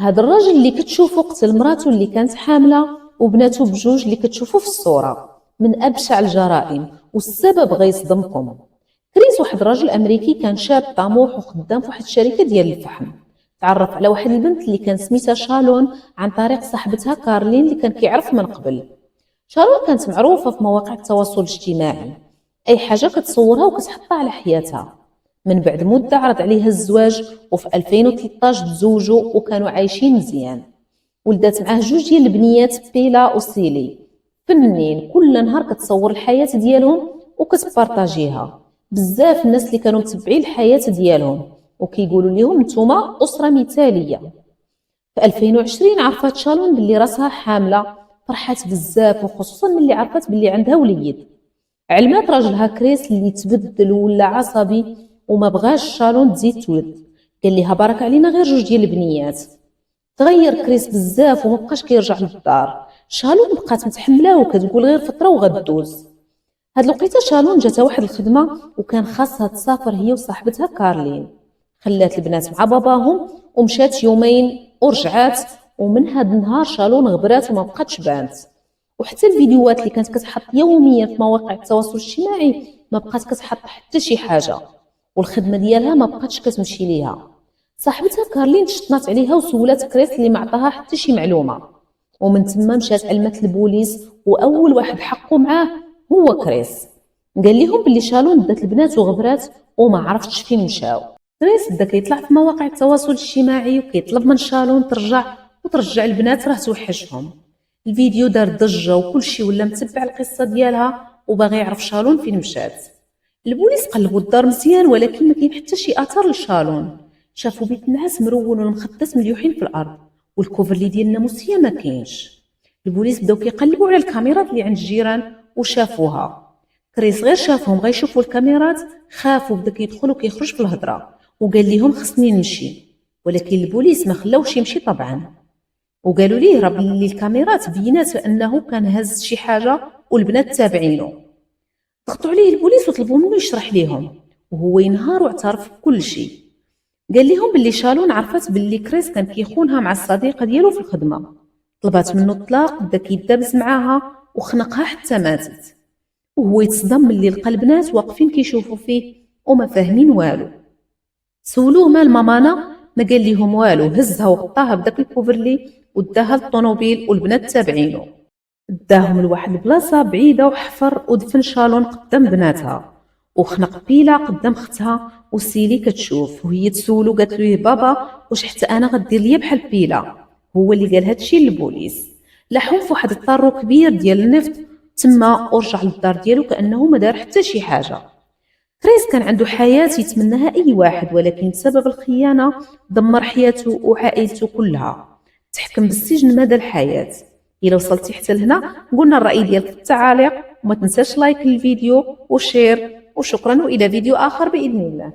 هذا الراجل اللي كتشوفو قتل مراته اللي كانت حامله وبناته بجوج اللي كتشوفو في الصوره من ابشع الجرائم، والسبب غيصدمكم. كريس واحد راجل امريكي كان شاب طموح وخدام في واحد الشركه ديال الفحم. تعرف على واحد البنت اللي كان سميتها شالون عن طريق صاحبتها كارلين اللي كان كيعرف من قبل. شالون كانت معروفه في مواقع التواصل الاجتماعي، اي حاجه كتصورها وكتحطها على حياتها. من بعد مده عرض عليها الزواج، وفي 2013 تزوجوا وكانوا عايشين مزيان. ولدات معاه جوج ديال البنيات بيلا وسيلي، فنانين كل نهار كتصور الحياه ديالهم وكتبارطاجيها. بزاف الناس اللي كانوا متبعين الحياه ديالهم وكيقولوا لهم نتوما اسره مثاليه. في 2020 عرفت شالون باللي راسها حامله، فرحات بزاف وخصوصا ملي عرفت باللي عندها وليد. علمات راجلها كريس اللي تبدل ولا عصبي وما بغاش شالون تزيد تولد، قال ليها بارك علينا غير جوج ديال البنيات. تغير كريس بزاف وما بقاش كيرجع للدار. شالون بقات متحمله وكتقول غير فتره وغدوز. هاد الوقيته شالون جاتها واحد الخدمه وكان خاصها تسافر هي وصاحبتها كارلين. خلات البنات مع باباهم ومشات يومين ورجعات، ومن هاد النهار شالون غبرات وما بقاتش بانت. وحتى الفيديوهات اللي كانت كتحط يوميا في مواقع التواصل الاجتماعي ما بقات كتحط حتى شي حاجه، والخدمه ديالها ما بقاتش كتمشي ليها. صاحبتها كارلين تشطنات عليها وسولات كريس اللي ما عطاها حتى شي معلومه، ومن تما مشات علمت البوليس، واول واحد حقوا معاه هو كريس. قال لهم باللي شالون دات البنات وغبرات وما عرفتش فين مشاو. كريس بدا كيطلع في مواقع التواصل الاجتماعي وكيطلب من شالون ترجع البنات راه توحشهم. الفيديو دار ضجه وكلشي ولا متبع القصه ديالها وباغي يعرف شالون فين مشات. البوليس قلبوا الدار مزيان ولكن ما كاين حتى شي اثر لشالون. شافوا بيت النعاس مرون والمخدات مليوحين في الارض، والكوفر اللي ديال الناموسيه ما كاينش. البوليس بداو كيقلبوا على الكاميرات اللي عند الجيران وشافوها. كريس غير شافهم غيشوفوا الكاميرات خافوا، بدا كيدخل وكيخرج في الهضره وقال لهم خصني نمشي، ولكن البوليس ما خلاوش يمشي طبعا، وقالوا ليه راه باللي الكاميرات بينات انه كان هز شي حاجه والبنات تابعينه. ضغطوا عليه البوليس وطلبوا منه يشرح لهم، وهو ينهار واعترف بكل شيء. قال لهم باللي شالون عرفت باللي كريس كان كيخونها مع الصديقه ديالو في الخدمه، طلبات منه الطلاق، بدا كيدابز معاها وخنقها حتى ماتت. وهو يتصدم ملي لقى البنات واقفين كيشوفوا فيه وما فاهمين والو. سولوه مال مامانا، ما قال لهم والو، هزها وغطاها بداك الكوفرلي وداها للطوموبيل والبنات تابعينه. داهم لواحد البلاصه بعيده وحفر ودفن شالون قدام بناتها، وخنق بيلا قدام اختها وسيلي كتشوف، وهي تسولو قالت له بابا واش حتى انا غدير ليا بحال بيلا. هو اللي قال هادشي للبوليس. لاحو في واحد الطارو كبير ديال النفط تما ورجع للدار ديالو كانه ما دار حتى شي حاجه. كريس كان عنده حياة يتمناها أي واحد، ولكن بسبب الخيانة دمر حياته وعائلته كلها، تحكم بالسجن مدى الحياة. إلا وصلتي حتى لهنا قلنا الرأي ديالك في التعاليق، وما تنساش لايك للفيديو وشير، وشكرا، وإلى فيديو آخر بإذن الله.